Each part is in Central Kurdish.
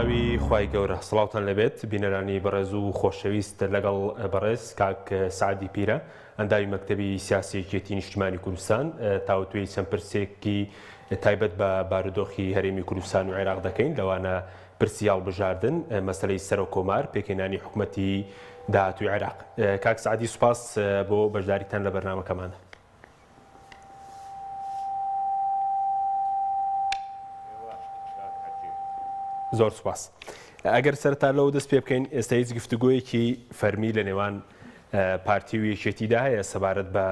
ناوی خوای گەورە سڵاوتان لەبێت بینەرانی بەڕێز و خۆشەویست لەگەڵ بەڕێز کاک سعدی پیرە ئەنداوی مەکتەبی سیاسی یەکێتی نیشتیمانی کوردستان تاوتوێی چەند پرسێکی تایبەت بە بارودۆخی هەرێمی کوردستان و عێراق دەکەین لەوانە پرسی هەڵبژاردن مەسەلەی سەر و کۆمار پێکهێنانی حکوومەتی داهاتووی عێراق. کاک سعدی سوپاس بۆ بەشداریتان لە بەرنامەکەمانە. زۆر سوپاس. ئەگەر سەرتا لەوە دەست پێ بکەین ئێستا هیچ گفتوگۆیەکی فەرمی لە نێوان پارتی و یەکێتیدا هەیە سەبارەت بە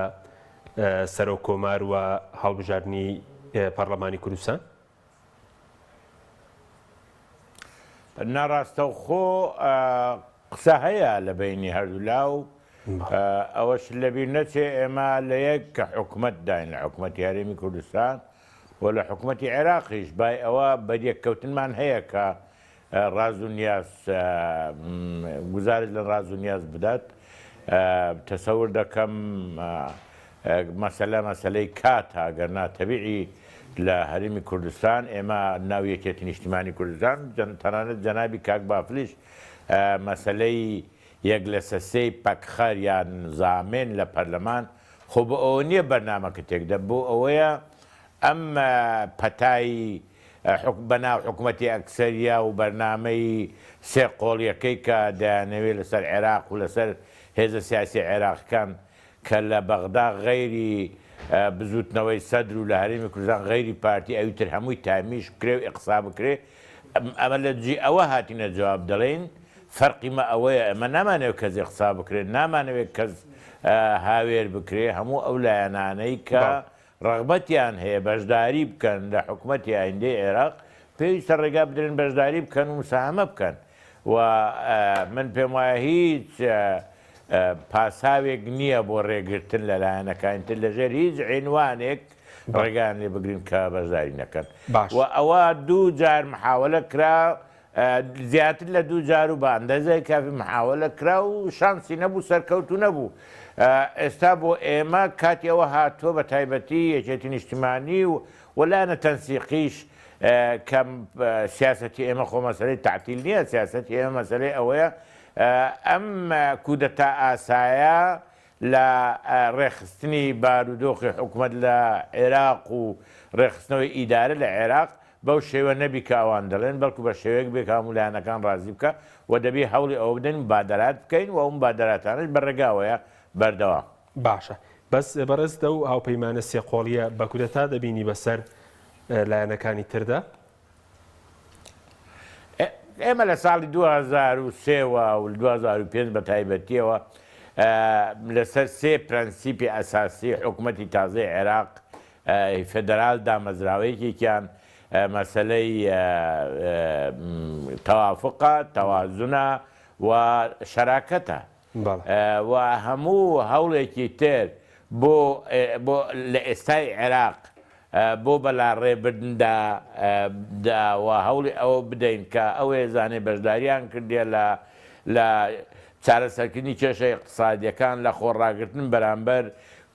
سەر و کۆمار و هەڵبژاردننی پەرلەمانی کوردستان؟ ناڕاستەوخۆ قسە هەیە لە بینی هەردوولا و ئەوەش لەبیر نەچێ ئێمە لە یەک کە حکوومەت داین لە حکوومەتی هەرێمی کوردستان و لە حکوومەتی عێراقیش بای ئەوە بەریەککەوتنمان هەیە کە ڕاز و نیاز گزارش لە ڕاز و نیاز بدات. تەسەور دەکەم مەسەلەی کاتە گەرنا تەبیعی لە هەرێمی کوردستان ئێمە ناو یەکێتی نیشتیمانی کوردستان تەنانەت جەنابی کاک بافلیش مەسەلەی یەک لە سەسەی پەکخەر یان زامێن لە پەرلەمان خۆ بۆ ئەوە نییە بەرنامەکە تێکدە بۆ ئەوەیە ئەم پەتایی بەناو حکوومەتی ئەکسەریە و بەرنامەی سێ قۆڵیەکەی کە دەیانەوێت لەسەر عێراق و لەسەر هێزە سیاسی عێراقیەکان کە لە بەغدا غەیری بزوتنەوەی سەدر و لە هەرێمی کوردستان غەیری پارتی ئەویتر هەمووی تامیش بکرێ و ئیقسا بکرێ ئەمە لە جی ئەوە هاتینە جواب دەڵێن فەرقی مە ئەوەیە ئەمە نامانەوێت کەس ئیقسا بکرێت نامانەوێت کەس هاوێر بکرێ هەموو ئەو لایەنانەی کە ڕغبەتیان هەیە بەشداری بکەن لە حکوومەتی ئایندەی عێراق پێویستە ڕێگا بدرێن بەشداری بکەن و مساهمە بکەن و من پێم وایە هیچ پاساوێک نییە بۆ ڕێگرتن لەلایەنەکانتر لەژێر هیچ عینوانێک ڕێگان لێ بگرین کە بەشداری نەکەن و ئەوە دوو جار محاولە کرا زیاتر لە دوو جار و بە ئەندەزای کافی محاولە کرا و شانسی نەبوو سەرکەوتو نەبوو. ئێستا بۆ ئێمە کاتیەوە هاتووە بە تایبەتی یەکێتی نیشتیمانی و وەلایەنە تەنسیقیش کەم سیاسەتی ئێمە خۆ مەسەلەی تعتیل نییە سیاسەتی ئێمە مەسەلەی ئەوەیە ئەم کودەتا ئاسایە لە ڕێخستنی بارودۆخی حکوومەت لە عێراق و ڕێخستنەوەی ئیدارە لە عێراق بەو شێوە نەبی کاوان دەڵێن بەڵکو بە شێوەیەک بێک هەمولایەنەکان ڕازی بکە و دەبێ هەوڵی ئەوە بدەین بادەرات بکەین و ئەوم بادەراتانش بەڕێگاوەیە بەردەوام. باشە بەس بەڕێزدە و هاوپەیمانە سێقۆڵیە بە کودەتا دەبینی بەسەر لایەنەکانی تردا؟ ئێمە لە ساڵی 2003ەوە و 2005 بە تایبەتیەوە لەسەر سێ پرەنسیپی ئەساسی حکوومەتی تازای عێراق فێدەرال دامەزراوەیەکێکیان مەسەلەی تەوافقە تەوازونە و شەراکەتە و هەموو هەوڵێکی تر بۆ لە ئێستای عێراق بۆ بەلاڕێبردندا و هەوڵی ئەوە بدەین کە ئەوێ زانێ بەشداریان کردێ لە چارەسەرکردنی کێشە اقتصادیەکان لە خۆڕاگرتن بەرامبەر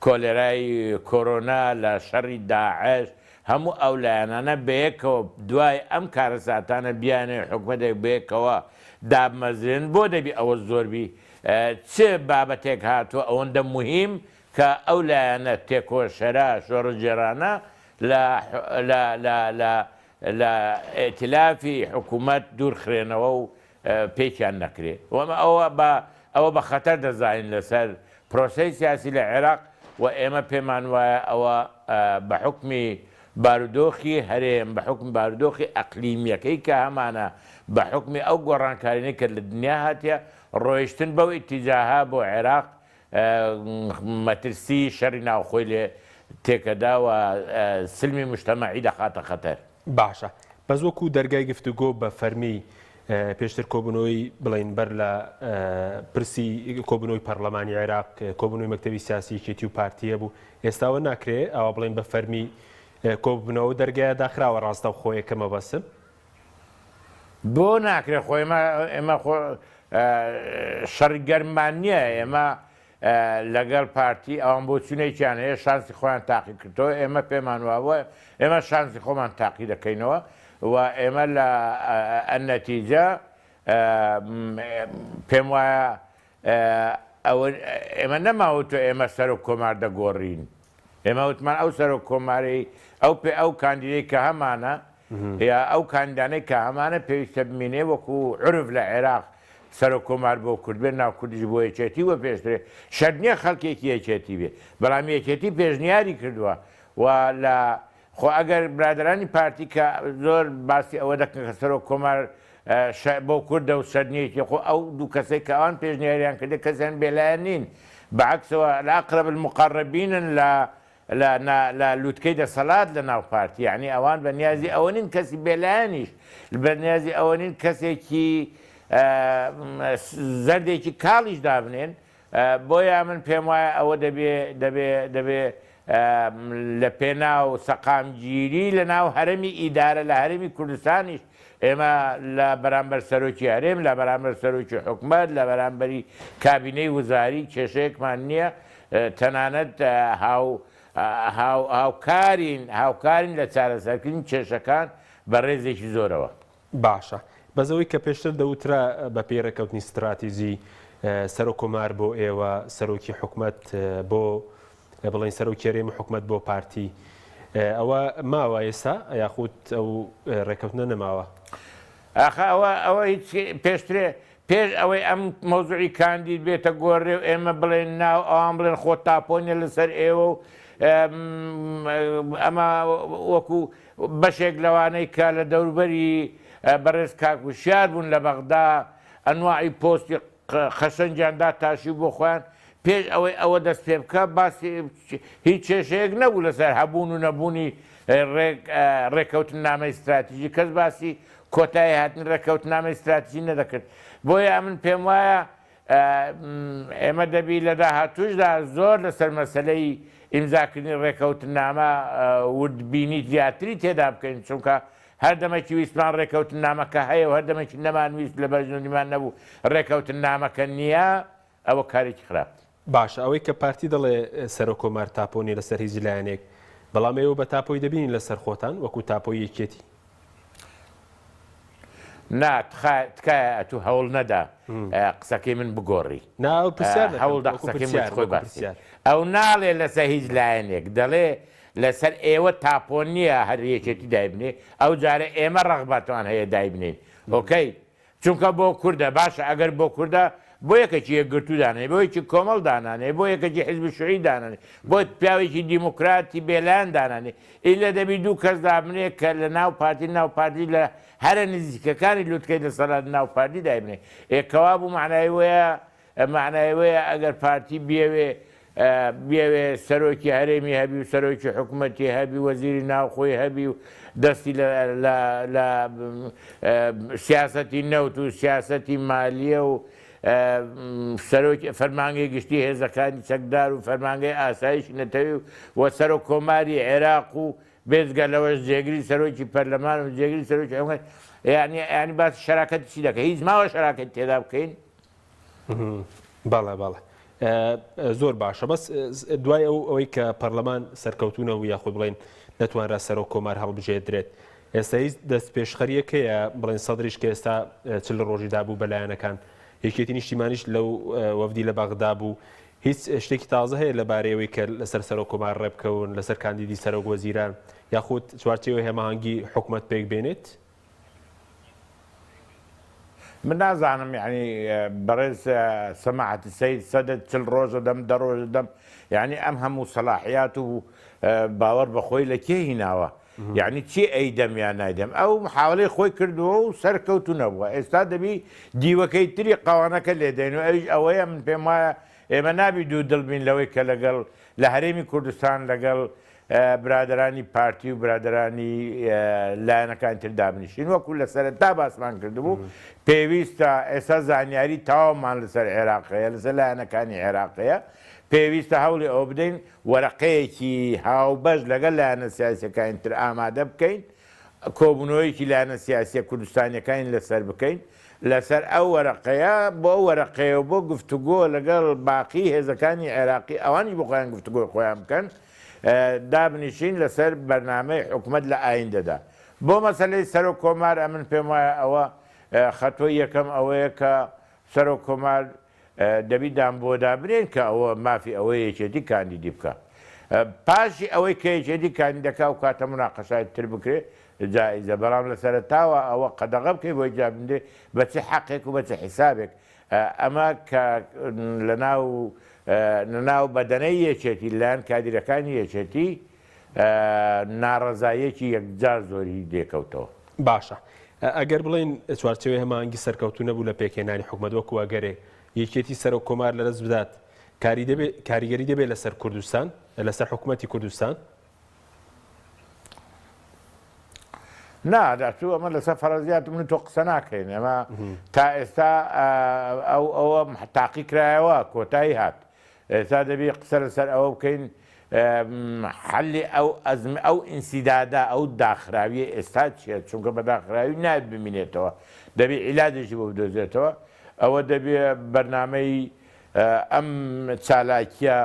کۆلێرای کۆرۆنا لە شەڕی داعش هەموو ئەو لایەنانە بەیەکەوە دوای ئەم کارەساتانە بیانێ حکوومەتێک بەیەکەوە دابمەزرێن بۆ دەبی ئەوە زۆربی چ بابەتێک هاتووە ئەوەندە مهم کە ئەو لایەنە تێکۆشەرا شۆڕەجێرانە لە ئێتلافی حکوومەت دوورخرێنەوە و پێکیان نەکرێ ئەوە بە خەتەر دەزانین لەسەر پرۆسەی سیاسی لە عێراق و ئێمە پێمان وایە ئەوە بە حکمی بارودۆخی هەرێم بە حکم بارودۆخی ئەقلیمیەکەی کە هەمانە بە حکمی ئەو گۆڕانکارینەی کە لە دنیا هاتیە ڕۆیشتن بەو ئیتیجاها بۆ عێراق مەترسی شەڕی ناوخۆی لێ تێکەداوە سلمی مجتەمەعی دەخاتە خەتەر. باشە بەس وەکو دەرگای گفتوگۆ بە فەرمی پێشتر کۆبوونەوەی بڵین بەر لە پرسی کۆبوونەوەی پەرلەمانی عێراق کۆبوونەوەی مەکتەبی سیاسی یەکێتی و پارتیە بوو ئێستاوە ناکرێ ئەوە بڵین بە فەرمی کۆبوونەوە دەرگایە داخراوە ڕاستە و خۆیەکەمە بەسم بۆ ناکرێت خۆ ئێمە شەڕی گەرمان نییە ئێمە لەگەڵ پارتی ئەوان بۆ چونێکیان هەیە شانسی خۆیان تاقی کردەوە ئێمە پێمان وابووە ئێمە شانسی خۆمان تاقی دەکەینەوە و ئێمە لە ئەنەتیجە پێم وایە ئێمە نەماوتۆ ئێمە سەر و کۆمار دەگۆڕین ئێمە وتمان ئەو سەر و کۆماری ئەو کاندیدەی کە هەمانە یا ئەو کاندانەی کە هەمانە پێویستە بمینێ وەکو عرف لە عێراق سەر و کۆمار بۆ کورد بێن ناو کوردیش بۆ یەکێتی وە پێشترێ شەرت نییە خەڵکێکی یەکێتی بێ بەڵام یەکێتی پێشنیاری کردووە و لە خۆ ئەگەر برادرانی پارتی کە زۆر باسی ئەوە دەکەن کە سەر و کۆمار بۆ کوردە و سەرنیەتی خۆ ئەو دوو کەسێک کە ئەوان پێشنیاریان کردە کەسیان بێلایەن نین بەعکسەوە لە ئەقرب المقربینن لە لووتکەی دەسەڵات لە ناو پارتی یعنی ئەوان بە نیازی ئەوە نین کەسی بێلایەنیش بە نیازی ئەوە نین کەسێکی زەردێکی کاڵیش دابنێن بۆیە من پێم وایە ئەوە دەبێ لە پێناو سەقامگیری لە ناو هەرمی ئیدارە لە هەرمی کوردستانیش ئێمە لە بەرامبەر سەرۆکی هەرێم لە بەرامبەر سەرۆکی حکومەت لە بەرامبەری کابینەی وزاری کێشەیەکمان نییە تەنانەت هاوکارین لە چارەسەرکردنی کێشەکان بە ڕێزێکی زۆرەوە. باشە بەزەوەی کە پێشتر دەوترا بە پێڕێکەوتنی استراتیژی سەر و کۆمار بۆ ئێوە سەرۆکی حکومەت بۆ بڵین سەرۆکی هەرێمی حکومەت بۆ پارتی ئەوە ماوە ئێستا یاخود ئەو ڕێکەوتنە نەماوە ئەوە هیچ پێشترێ پێش ئەوەی ئەم مۆزوعی کاندید بێتە گۆڕێ و ئێمە بڵێن ناو ئەوان بڵێن خۆ تاپۆنیە لەسەر ئێوە و ئەمە وەکو بەشێک لەوانەی کە لە دەوروبەری بەڕێز کاکوشیار بوون لە بەغدا ئەنواعی پۆستی خەشەنجاندا تاشی بۆ خۆیان پێش ئەوەی ئەوە دەست پێ بکە باسی هیچ کێشەیەک نەبوو لەسەر هەبوون و نەبوونی ڕێکەوتن نامەی استراتیژی کەس باسی کۆتایی هاتن ڕێکەوت نامەی استراتیژی نەدەکرد بۆیە من پێم وایە ئێمە دەبی لە داهاتوشدا زۆر لەسەر مەسلەی ئیمزاکردنی ڕێکەوتن نامە وردبینی زیاتری تێدا بکەین چونکە هەر دەمەکی ویستمان ڕێکەوتن نامەکە هەیە و هەر دەمەکی نەمانویست لە بەرژەوندیمان نەبوو ڕێکەوتن نامەکە نییە ئەوە کارێکی خراپ. باشە ئەوەی کە پارتی دەڵێ سەر و کۆمار تاپۆنی لەسەر هیچ لایەنێک بەڵام ئێوە بە تاپۆی دەبینین لەسەر خۆتان وەکو تاپۆی یەکێتی تکایە تو هەوڵ نەدا قسەکەی من بگۆڕی هەوڵدا قسەکەی خۆی باسی ئەو ناڵێ لەسەر هیچ لایەنێک دەڵێ لەسەر ئێوە تاپۆن نییە هەر یەکێتی دایبنێ ئەو جارە ئێمە ڕەغبەتوان هەیە دایبنین ئۆکەی چونکە بۆ کووردە باشە ئەگەر بۆ کووردە بۆ یەکێکی یەکگرتو دانێ بۆ یەکی کۆمەڵ دانانێ بۆ یەکێکی حیزبی شوعی دانانێ بۆ پیاوێکی دیموکراتی بێلایەن دانانێ ئیلا دەبی دوو کەس دابنێ کە لە ناو پارتی لە هەرە نزیکەکانی لوتکەی دەسەڵات ناو پارتی دایبنێ ئێکەوا بوو معنای وەیە ئەگەر پارتی بێوێ سەرۆکی هەرێمی هەبی و سەرۆکی حکوومەتی هەبی وەزیری ناوخۆی هەبی و دەستی لە سیاسەتی نەوت و سیاسەتی مالیە و فەرمانگەی گشتی هێزەکانی چەکدار و فەرمانگەی ئاسایشی نەتەوی و سەر و کۆماری عێراق و بێزگە لەوەش جێگری سەرۆکی پەرلەمان و جێگری سەرۆکی حکومەت ینی باس شەراکەتی چی دەکەی هیچ ماوە شەراکەت تێدا بکەین بەڵێ زۆر باشە بەس دوای ئەوەی کە پەرلەمان سەرکەوتونە و یاخود بڵێن نەتوانرا سەر و کۆمار هەڵبژێدرێت ئێستا هیچ دەست پێشخەریەکەیە بڵێن سەدریش کە ئێستا چل ڕۆژی دابوو بەلایەنەکان یەکێتی نیشتیمانیش لەو وەفدی لە بەغدا بوو هیچ شتێکی تازە هەیە لەبارەیەوەی کە لەسەر سەر و کۆمار ڕێبکەون لەسەر کاندیدی سەرۆک وەزیران یاخود چوارچێوە هێماهەنگی حکوومەت پێک بێنێت من نازانم یعنی بەڕێز سەماعەتی سەید سەدەت چل ڕۆژە دەم دە ڕۆژە دەم یعنی ئەم هەموو سەلاحیات و باوەڕ بەخۆی لە کێ هیناوە یعنی چی ئەیدەم یان نایدەم ئەو محاوڵەی خۆی کردووە و سەرکەوتو نەبووە ئێستا دەبی دیوەکەی تری قاوانەکە لێدەین و ئەویش ئەوەیە من پێم وایە ئێمە نابی دوو دڵبین لەوەی کە لەگەڵ لە هەرێمی کوردستان لەگەڵ برادرانی پارتی و برادرانی لایەنەکان تر دابنیشین وەکو لە سەرەتا باسمان کردبوو پێویستە ئێستا زانیاری تاوامان لەسەر عێراقەیە لەسەر لایەنەکانی عێراقەیە پێویستە هەوڵی ئەو بدەین وەرەقەیەکی هاوبەش لەگەڵ لایەنە سیاسیەکانی تر ئامادە بکەین کۆبوونەوەیەکی لایەنە سیاسیە کوردستانیەکانی لەسەر بکەین لەسەر ئەو وەرەقەیە بۆ وەرەقەیە بۆ گفتوگۆ لەگەڵ باقی هێزەکانی عێراقی ئەوانی بۆ خۆیان گفتوگۆی خۆیان بکەن دابنیشین لەسەر بەرنامەی حکوومەت لە ئایندەدا بۆ مەسلەی سەر و کۆمار ئەمن پێم وایە ئەوە خەتۆی یەکەم ئەوەیە کە سەر و کۆمار دەبی دام بۆ دابرێن کە ئەوە مافی ئەوەی یەکێتی کاندیدی بکە پاشی ئەوەی کە یەکێتی کاندیدەکە و کاتە مناقەشای تر بکرێت جائزە بەڵام لە سەرتاوە ئەوە قەدەغە بکەی بۆی جابندێ بەچی حەقێک و بەچی حیسابێک ئەمە کە لە ناو بەدەنەی یەکێتی لایەن کادیرەکانی یەکێتی ناڕەزایەکی یەکجار زۆری دێکەوتەوە. باشە ئەگەر بڵین چوارچەوەی هەمانگی سەرکەوتو نەبوو لە پێکێنانی حکوومەت وەکو ئەگەرێ یەکێتی سەر و کۆمار لەدەست بدات کاریگەری دەبێت لەسەر کوردستان لەسەر حکوومەتی کوردستان ناداچوو ئەمە لەسەر فەرەزیات من تۆ قسە ناکەین ئەمە تا ئێستا ئەوە تاقی کرایەوە کۆتایی هات ئێستا دەبی قسە لەسەر ئەوە بکەین حەلی ئەو ئینسیدادا ئەو داخراویە ئێستا چێت چونکە بە داخراوی نایەت ببینێتەوە دەبی عیلاجێکی بۆ بدۆزێتەوە ئەوە دەبێ بەرنامەی ئەم چالاکیە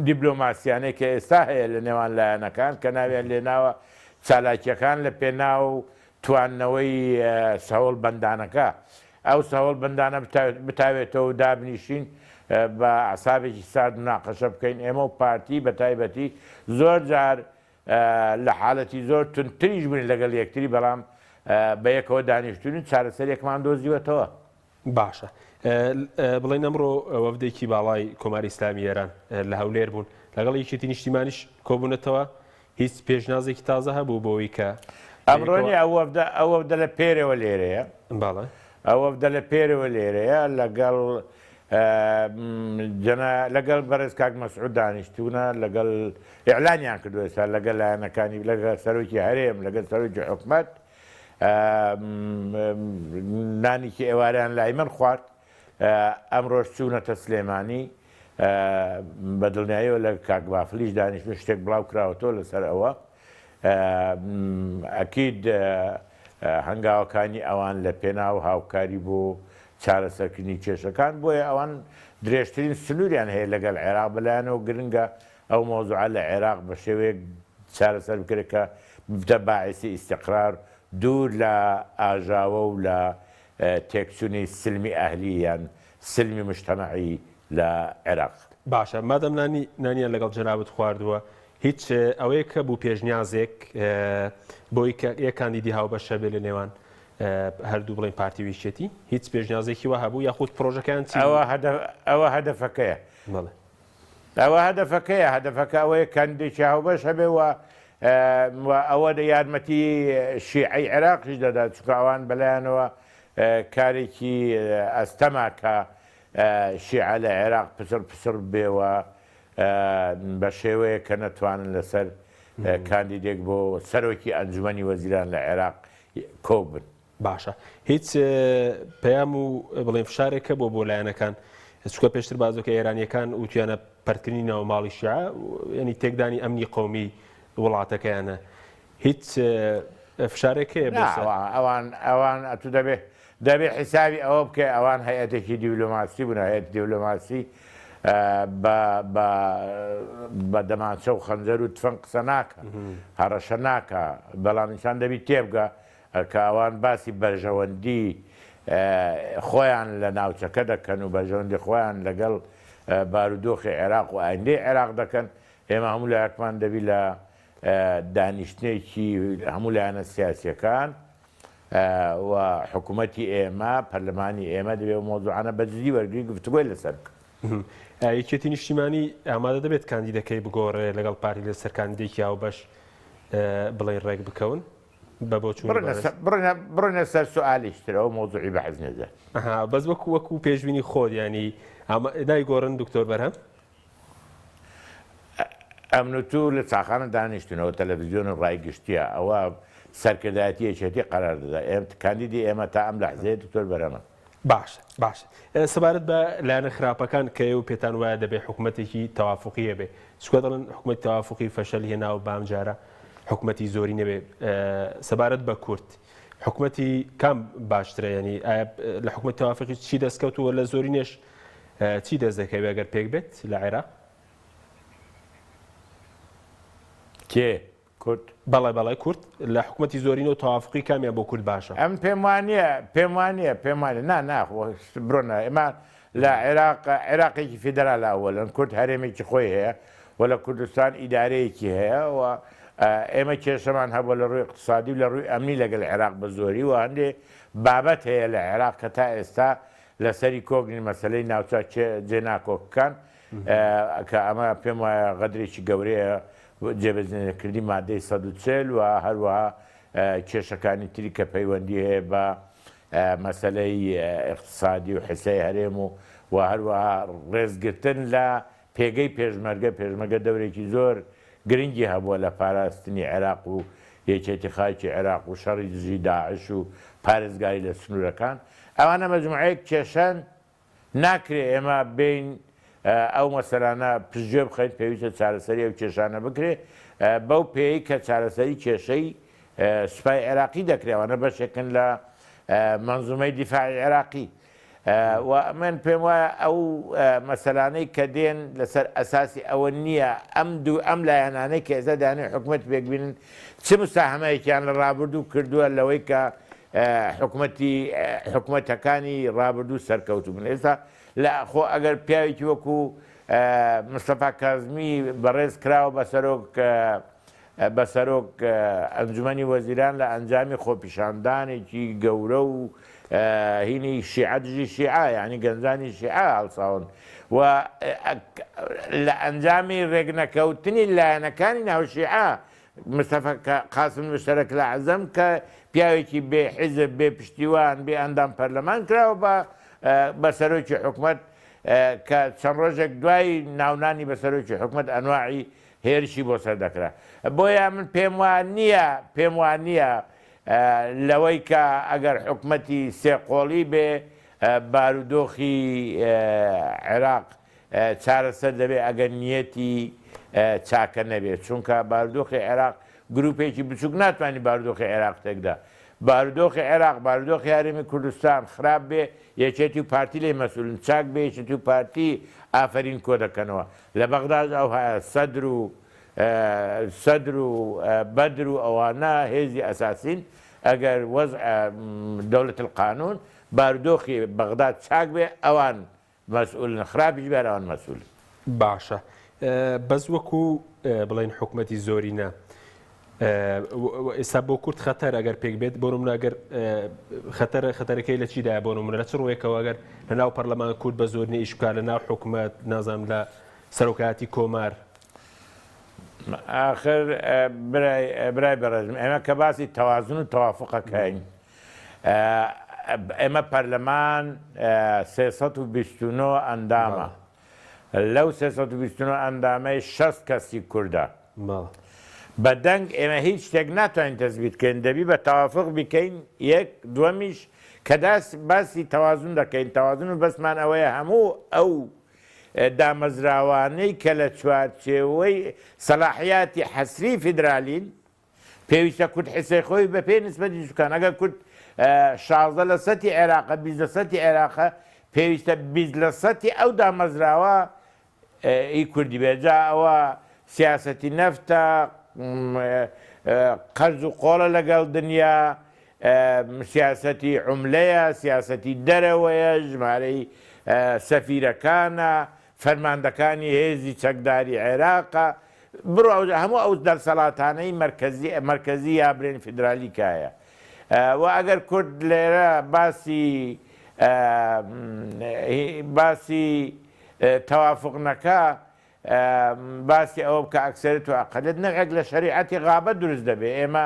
دیبلۆماسیانەی کە ئێستا هەیە لە نێوان لایەنەکان کە ناویان لێناوە چالاکیەکان لە پێناو تواننەوەی سەوڵ بەندانەکە ئەو سەوڵ بەندانە بتاوێتەوە و دابنیشین بە عسابێکی سارد مناقەشە بکەین ئێمە و پارتی بە تایبەتی زۆر جار لە حاڵەتی زۆر تونتریش بووین لەگەڵ یەکتری بەڵام بە یەکەوە دانیشتوین چارەسەرێکمان دۆزیوەتەوە. باشە بڵین ئەمڕۆ وەفدێکی باڵای کۆماری ئیسلامی ئێران لە هەولێر بوون لەگەڵ یەکێتی نیشتیمانیش کۆبوونەتەوە هیچ پێشنازێکی تازە هەبوو بۆەوەی کە ئەمڕۆنی ئەوەدە لە پێرەوە لێرەیە باڵێ ئەوەدە لە پێرەوە لێرەیە لەگەڵ بەڕێز کاک مەسعود دانیشتوونە لەگەڵ ئیعلانیان کردو ئێستا لەگەڵ لایەنەکانی لەگەڵ سەرۆکی هەرێم لەگەڵ سەرۆکی حکومەت نانێکی ئێوارەیان لای من خوارد ئەمڕۆژ چوونەتە سلێمانی بەدڵنیاییەوە لە کاک بافلیش دانیشتون شتێک بڵاو کراوەتەوە لەسەر ئەوە ئەکید هەنگاوەکانی ئەوان لە پێناو هاوکاری بۆ چارەسەرکردنی کێشەکان بۆیە ئەوان درێژترین سنووریان هەیە لەگەڵ عێراق بەلایەنەوە گرنگە ئەو مۆزوعە لە عێراق بە شێوەیەک چارەسەر بکرێت کە بتە باعثی ئیستیقرار دوور لە ئاژاوە و لە تێکچوونی سلمی ئەهلی یان سلمی مجتەمەعی لە عێراق. باشە مادەم نانیان لەگەڵ جەنابەت خواردووە هیچ ئەوەیە کە بوو پێشنیازێک بۆی یەک کاندیدی هاوبەشە بێ لە نێوان هەردوو بڵین پارتی ویشێتی هیچ پێشنیازێکی وە هەبوو یاخود پرۆژەکان ئەوە هەدەفەکەیە ئەوە هەدەفەکەیە هەدەفەکە ئەوەیە کاندیدێکی هاوبەش هەبێ و ئەوە یارمەتی شیعی عێراقیش دەدات چونکە ئەوان بەلایەنەوە کارێکی ئەستەما کە شیعە لە عێراق پسر بێوە بە شێوەیە کە نەتوانن لەسەر کاندیدێک بۆ سەرۆکی ئەنجومەنی وەزیران لە عێراق کۆک بن. باشە هیچ پەیام و بڵێن فشارێکە بۆ لایەنەکان چکە پێشتر بازۆکە ئێرانیەکان وتیانە پەرکردنی ناو ماڵی شیعە ینی تێکدانی ئەمنی قەومی وڵاتەکەیانە هیچ فشارێکەیە ئەوان ئەتو دەبێ حیسابی ئەوە بکە ئەوان هەیەتێکی دیبلۆماسی بوون هەیەت دیبلۆماسی بە دەمانچە و خەنجەر و تفەن قسە ناکە هەڕەشە ناکە بەڵام نیشان دەبی تێبگە کە ئەوان باسی بەرژەوەندی خۆیان لە ناوچەکە دەکەن و بەرژەوەندی خۆیان لەگەڵ بارودۆخی عێراق و ئایندەی عێراق دەکەن ئێمە هەموو لایەکمان دەبی لە دانیشتێکی هەموو لایەنە سیاسیەکان و حکوومەتی ئێمە پەرلەمانی ئێمە دەبێت مۆزوعانە بەجددی وەرگری گفتوگۆی لەسەر بکە. یەکێتی نیشتیمانی ئامادە دەبێت کاندیدەکەی بگۆڕێ لەگەڵ پارتی لەسەر کاندیدێکی هاوبەش بڵێن ڕێک بکەون بە بۆ چوون بڕۆنە سەر سوئالیشترەوە مۆزوعی بەحەز نێزە بەس وەکو پێشبینی خۆت ینی دایگۆڕن دکتۆر بەرهەم ئەمنوتو لە چاخانە دانیشتونەوە تەلەڤیزیۆن ڕایگشتیە ئەوە سەرکردایەتی یەکێتی قەرار دەدا کاندیدی ئێمە تا ئەم لەحزەیە دکتۆر بەرهەمە. باش سەبارەت بە لایەنە خراپەکان کە ئێوە پێتان وایە دەبێت حکوومەتێکی تەوافقیە بێ چکە دەڵن حکوومەتی تەوافقی فەشەل هێناوە بام جارە حکوومەتی زۆری نەبێ سەبارەت بە کورد حکوومەتی کام باشترە ینی لە حکوومەتی تەوافقی چی دەستکەوتووە لە زۆری نێش چی دەست دەکەوێت ئەگەر پێک بێت لە عێراق کێ بەڵێ کورد لە حکوومەتی زۆرین و تەوافقی کامیان بۆ کورد باشە ئەم پێم وانە ناخۆ بڕۆنە ئێمە لە عێراقێکی فیدراال ئەوەلەن کورد هەرێمێکی خۆی هەیە و لە کوردستان ئیدارەیەکی هەیە و ئێمە کێشەمان هەبوو لە ڕووی اقتصادی و لە ڕووی ئەمنی لەگەڵ عێراق بە زۆری و هەندێ بابەت هەیە لە عێراق کە تا ئێستا لەسەری کۆگنی مەسلەی ناوچە جێناکۆکەکان کە ئەمە پێم وایە غەدرێکی گەورەیە جێبەجێکردی مادەی 140 و هەروەها کێشەکانی تری کە پەیوەندی هەیە بە مەسلەی اقتصادی و حسەی هەرێم و هەروەها ڕێزگرتن لە پێگەی پێشمەرگە دەورێکی زۆر گرنگی هەبووە لە پاراستنی عێراق و یەکێتی خاکی عێراق و شەڕی دژی داعش و پارێزگاری لە سنوورەکان ئەوانە مەجموعەیەک کێشەن ناکرێ ئێمە بین ئەو مەسەلانە پشتگوێ بخەین پێویستە چارەسەری ئەو کێشانە بکرێ بەو پێی کە چارەسەری کێشەی سوپای عێراقی دەکرێوانە بەشێکن لە منزومەی دیفاعی عێراقی و من پێم وایە ئەو مەسەلانەی کە دێن لەسەر ئەساسی ئەوە نییە ئەم لایەنانەی کە ئێستا دانێ حکوومەت بێکبینن چ مساهمەیەکیان لە ڕابردوو کردووە لەوەی کە حکوومەتەکانی ڕابردوو سەرکەوتو بن ئێستا لە خۆ ئەگەر پیاوێکی وەکو مستەفا کازمی بەڕێز کراوە بە سەرۆک ئەنجومەنی وەزیران لە ئەنجامی خۆپیشاندانێکی گەورە و هینی شیعە دژی شیعە یعنی گەنجانی شیعە هەڵساون و لە ئەنجامی ڕێگنەکەوتنی لایەنەکانی ناو شیعە مستەفا قاسم مشتەرەک لە عەزەم کە پیاوێکی بێ حیزب بێ پشتیوان بێ ئەندام پەرلەمان کراوە بە سەرۆکی حکوومەت کە چەند ڕۆژێک دوای ناونانی بە سەرۆکی حکوومەت ئەنواعی هێرشی بۆ سەر دەکرا بۆیە من پێم وان نییە لەوەی کە ئەگەر حکوومەتی سێقۆڵی بێ بارودۆخی عێراق چارەسەر دەبێت ئەگەر نیەتی چاکە نەبێت چونکە بارودۆخی عێراق گروپێکی بچووک ناتوانانی بارودۆخی عێراق تێکدا بارودۆخی عێراق بارودۆخی هەرێمی کوردستان خراپ بێ یەکێتی و پارتی لێ مەسئولن چاک بێ یەکێتی و پارتی ئافرین کۆ دەکەنەوە لە بەغداد ئەو سەدر و بەدر و ئەوانە هێزی ئەساسین ئەگەر وەزع دەوڵەت القانون بارودۆخی بەغداد چاک بێ ئەوان مەسئولن خراپیش بێ ئەوان مەسئولن باشە بەس وەکو بڵێن حکوومەتی زۆرینە ئێستا بۆ کورد خەتەر ئەگەر پێک بێت بۆ نمونە ئەگەر خەتەرەکەی لە چیدایە بۆ نمونە لە چ ڕۆیەکەوە ئەگەر لە ناو پەرلەمان کورد بە زۆرینە ئیش بکات لە ناو حکوومەت نازانم لە سەرۆکایەتی کۆمار آخر برای بەڕێزم ئێمە کە باسی تەوازن و تەوافقەکەین ئێمە پەرلەمان 329 ئەندامە لەو 329 ئەندامەی 60 کەسی کووردە بەدەنگ ئێمە هیچ شتێک ناتوانین تەزبیت بکەین دەبی بە تەوافق بکەین یەک دووەمیش کە باسی تەوازن دەکەین تەوازن و بەسمان ئەوەیە هەموو ئەو دامەزراوانەی کە لە چوارچێوەی سەلاحیاتی حەسری فیدرالین پێویستە کورد حسەی خۆی بە پێی نسبەتی سوکان ئەگەر کورد 16 لە سەتی عێراقە 20 لە سەتی عێراقە پێویستە 20 لە سەتی ئەو دامەزراوە ئی کوردی بێجا ئەوە سیاسەتی نەفتە قەرز و قۆڵە لەگەڵ دنیا سیاسەتی عوملەیە سیاسەتی دەرەوەیە ژمارەی سەفیرەکانە فەرماندەکانی هێزی چەکداری عێراقە بڕۆ هەموو ئەو دەرسەڵاتانەی مرکزی یا برێن فیدرالی کایە و ئەگەر کورد لێرە باسی تەوافق نەکا باسی ئەوە بکە ئەکسەرێت و ئەقەلێت نەکێک لە شەریعەتی غابەت دروست دەبێت ئێمە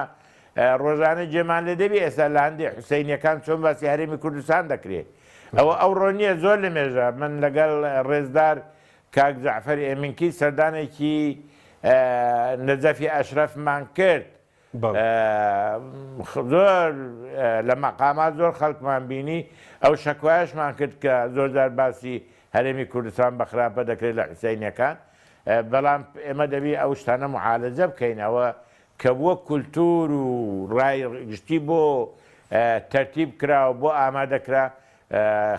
ڕۆژانە جێمان لێ دەبێت ئێستا لە هەندێک حوسەینیەکان چۆن باسی هەرێمی کوردستان دەکرێت ئەو ڕۆنیە زۆر لە مێژە من لەگەڵ ڕێزدار کاک جەعفەری ئەمینکی سەردانێکی نەجەفی ئەشرەفمان کرد زۆر لە مەقامات زۆر خەڵکمان بینی ئەو شەکوایشمان کرد کە زۆرجار باسی هەرێمی کوردستان بە خراپە دەکرێت لە حوسەینیەکان بەڵام ئێمە دەبی ئەو شتانە معالەجە بکەینەوە کە بووە کولتور و ڕای گشتی بۆ تەرتیب کراوە بۆ ئامادەکرا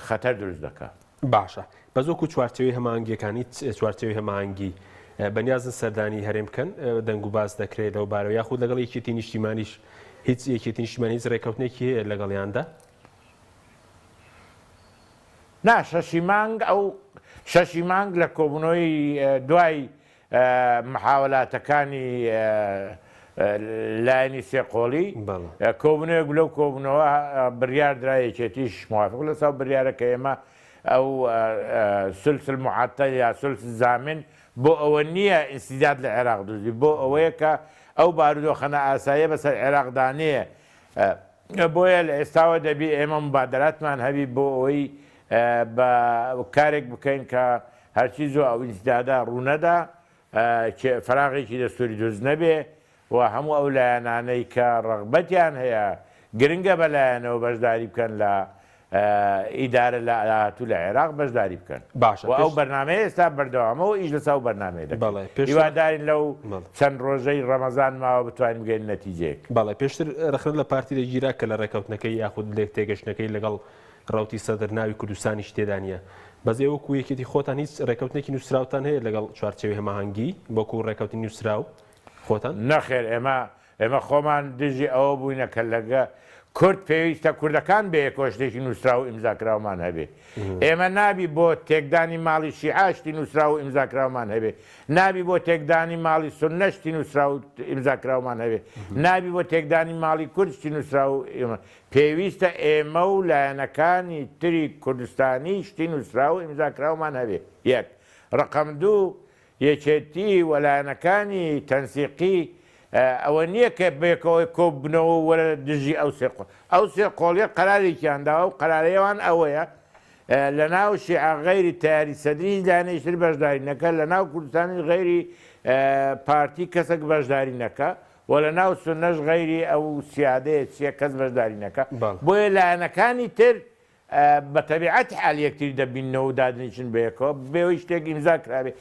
خەتەر دروست دەکات باشە بە زۆکو چوارچەوەی هەماهەنگیەکانی چوارچەوەی هەماهەنگی بەنیازن سەردانی هەرێم بکەن دەنگ و باز دەکرێت لەو بارەوە یاخود لەگەڵ یەکێتی نیشتیمانیش هیچ یەکێتی نیشتیمانی هیچ ڕێکەوتنێکی هەیە لەگەڵیاندا؟ نا شەشی مانگ لە کۆبوونەوەی دوای محاولاتەکانی لایەنی سێقۆڵی کۆبوونەوەیەک لەو کۆبوونەوە بڕیار درایەکێتیش موافق لەسەر بڕیارەکە ئێمە ئەو سلس المعطل یا سلس زامن بۆ ئەوە نییە ئینسیداد لە عێراق دۆزی بۆ ئەوەیە کە ئەو بارودۆخەنە ئاساییە بەسەر عێراقدانەیە بۆیە لە ئێستاوە دەبی ئێمە مبادراتمان هەبی بۆ ئەوەی بە کارێک بکەین کە هەرچی زۆر ئەو ئینسیدادا ڕوونەدا فراغێکی دەستوری دروست نەبێ و هەموو ئەو لایەنانەی کە ڕغبەتیان هەیە گرنگە بەلایەنەوە بەشداری بکەن لە ئیدارە لە ئاهاتوو لە عێراق بەشداری بکەن و ئەو بەرنامەیە ئێستا بەردەوامەوە ئیش لەسا و بەرنامەیە دەکەن هیوادارین لەو چەند ڕۆژەی ڕەمەزان ماوە بتوانین بگەین نەتیجەیەک. بەڵێ پێشتر رەخنە لە پارتی دەگیرا کە لە ڕێکەوتنەکەی یاخود لێک تێگەشتنەکەی لەگەڵ ڕاوتی سەدر ناوی کوردستانیش تێدانە بەزێ وەکو یەکێتی خۆتان هیچ ڕێکەوتنێکی نووسراوتان هەیە لەگەڵ چوارچێوی هەماهەنگی بۆکو ڕێکەوتی نووسراو خۆتان؟ نەخێر ئێمە خۆمان دژی ئەوە بووینە کە لەگە کورد پێویستە کوردەکان بێ کۆشتێکی نووسرا و ئیمزاکراومان هەبێ ئێمە نابی بۆ تێکدانی ماڵی شیعاشتی نووسرا و ئیمزاکراومان هەبێ نابی بۆ تێکدانی ماڵی سونەشتی نووسرا و ئیمزاکراومان هەبێ نابی بۆ تێکدانی ماڵی کوردشتی نووسرا و پێویستە ئێمە و لایەنەکانی تری کوردستانی شتی نووسرا و ئیمزاکراومان هەبێ یەک ڕقم دوو یەکێتی وەلایەنەکانی تەنسیقی ئەوە نییە کە بێکەوەی کۆبنەوە وەرە دژی ئەو سێ قۆڵیە قەرارێکیانداوە و قەرارەیەوان ئەوەیە لە ناو شیعە غەیری تیاری سەدری دانیشتر بەشداری نەکە لە ناو کوردستانی غەیری پارتی کەسێک بەشداری نەکە و لە ناو سونەش غەیری ئەو سیادەیە چیە کەس بەشداری نەکە بۆیە لایەنەکانی تر بە تەبیعەتی حال یەکتری دەبینەوە و دادنیشن بەیەکەوە بێەوەی شتێک ئیمزا کرابێ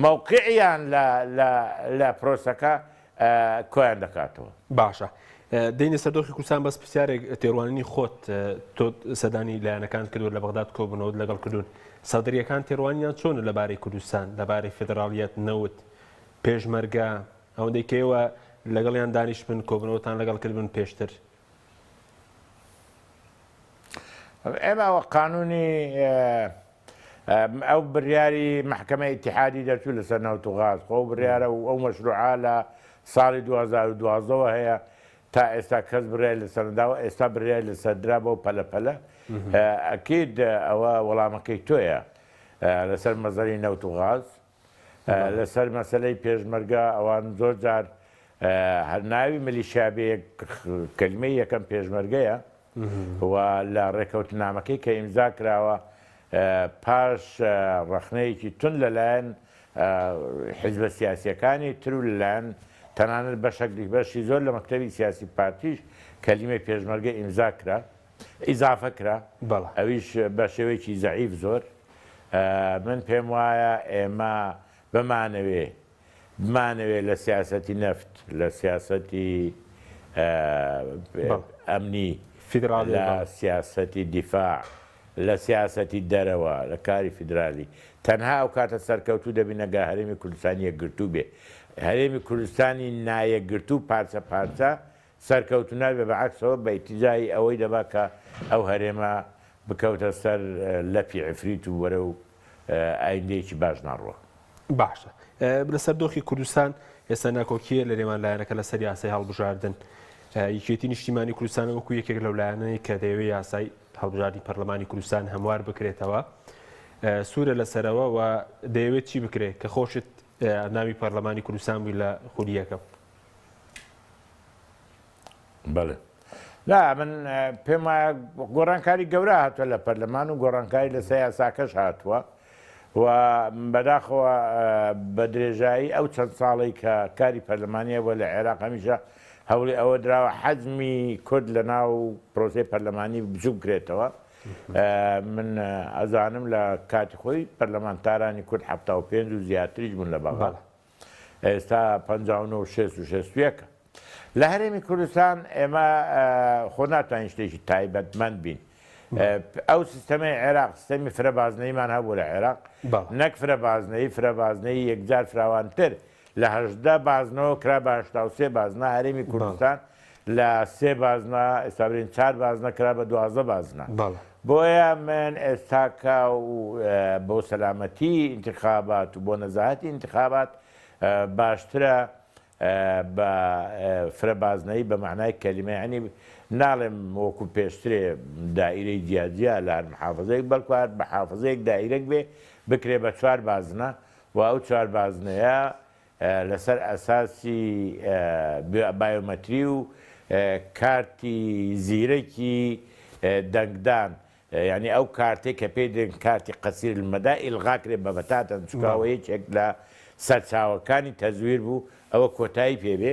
مووقعیان لە پرۆسەکە کۆیان دەکاتەوە. باشە دەینە سەردۆخی کوردستان بەس پرسیارێک تێڕوانینی خۆت تۆ سەدانی لایەنەکان کردو لە بەغداد کۆبوونەوە لەگەڵ کردوون سەدرریەکان تێڕوانیان چۆن لەبارەی کوردستان لەبارەی فێدراڵیەت نەوت پێشمەرگە ئەوەندەی کەوە لەگەڵیان دانیش بن کۆبنەوەتان لەگەڵ کردبن پێشتر؟ ئێمەوە قانونی ئەو بڕیاری محکمە ئیتیحادی دەرچوو لەسەر نەوت و غاز خۆ بڕیارە و ئەو مەشروعا لە ساڵی 2012ەوە هەیە تا ئێستا کەس بڕای لەسەرداوە ئێستا بڕیای لەسەردرا بۆ پەلەپەلە ئەکید ئەوە وەڵامەکەی تۆیە لەسەر مەزەری نەوت و غاز لەسەر مەسەلەی پێشمەرگە ئەوان زۆر جار هەر ناوی ملیشیابەیە کەلمەی یەکەم پێشمەرگەیە و لە ڕێکەوتنامەکەی کە ئیمزا کراوە پاش ڕەخنەیەکی تون لەلایەن حیزبە سیاسیەکانی تر و لەلایەن تەنانەت بەشی زۆر لە مەکتەبی سیاسی پارتیش کەلیمەی پێشمەرگە ئیمزا کرا ئیزافە کرا ئەویش بە شێوەیەکی زەعیف زۆر من پێم وایە ئێمە بمانەوێ لە سیاسەتی نەفت لە سیاسەتی ئەمنی لە سیاسەتی دیفاع لە سیاسەتی دەرەوە لە کاری فیدرالی تەنها ئەو کاتە سەرکەوتوو دەبینەگە هەرێمی کوردستانی یەکگرتوو بێ هەرێمی کوردستانی نایەکگرتوو پارچە پارچە سەرکەوتو نابێ بەعکسەوە بە ئیتیجای ئەوەی دەبا کە ئەو هەرێمە بکەوتە سەر لەپی عفریت و وەرە و ئایندەیەکی باش ناڕوە. باشە لەسەر دۆخی کوردستان ئێستا ناکۆکیە لە لێمان لایەنەکە لەسەر یاسای هەڵبژاردن یەکێتی نیشتیمانی کوردستان وەکو یەکێک لەو لایەنەی کە دەیەوێت یاسای هەڵبژاردنی پەرلەمانی کوردستان هەموار بکرێتەوە سوورە لەسەرەوە و دەیەوێت چی بکرێت کە خۆشت ناوی پەرلەمانی کوردستان بووی لە خولیەکە؟ بەڵێ لا من پێم وایە گۆڕانکاری گەورە هاتووە لە پەرلەمان و گۆڕانکاری لەسەر یاساکەش هاتووە و بەداخەوە بە درێژایی ئەو چەند ساڵی کە کاری پەرلەمانیە بۆ لە عێراق هەمیشە هەوڵی ئەوە دراوە حەزمی کورد لە ناو پرۆسەی پەرلەمانی بچوو بکرێتەوە من ئەزانم لە کاتی خۆی پەرلەمانتارانی کورد 75 و زیاتریش بوون لە بەغداد ئێستا 59 و 61 لە هەرێمی کوردستان ئێمە خۆ ناتوانین شتێکی تایبەتمەند بین ئەو سیستەمەی عێراق سیستەمی فرەبازنەیمان هەبوو لە عێراق نەک فرەبازنەی یەکجار فراوانتر لە هەژدە بازنەوە کرا بە 83 بازنە هەرێمی کوردستان لە 3 بازنە ئێستابرین 4 بازنە کرا بە 12 بازنە بۆیە من ئێستاکە و بۆ سەلامەتی ئینتخابات و بۆ نەزاهەتی ئینتخابات باشترە بە فرەبازنەی بە معنای کەلیمە ینی ناڵێم وەکو پێشترێ دائیرەی جیاجیا لە هەر محافزەیەک بەڵکوات بە حافزەیەک دائیرەک بێ بکرێ بە 4 بازنە و ئەو 4 بازنەیە لەسەر ئەساسی بایۆمەتری و کارتی زیرەکی دەنگدان ینی ئەو کارتێک کە پێی دێن کارتی قەسیر المەدا ئیلغاکرێ بە بەتاتەن چکاوە یەکێک لە سەرچاوەکانی تەزویر بوو ئەوە کۆتایی پێبێ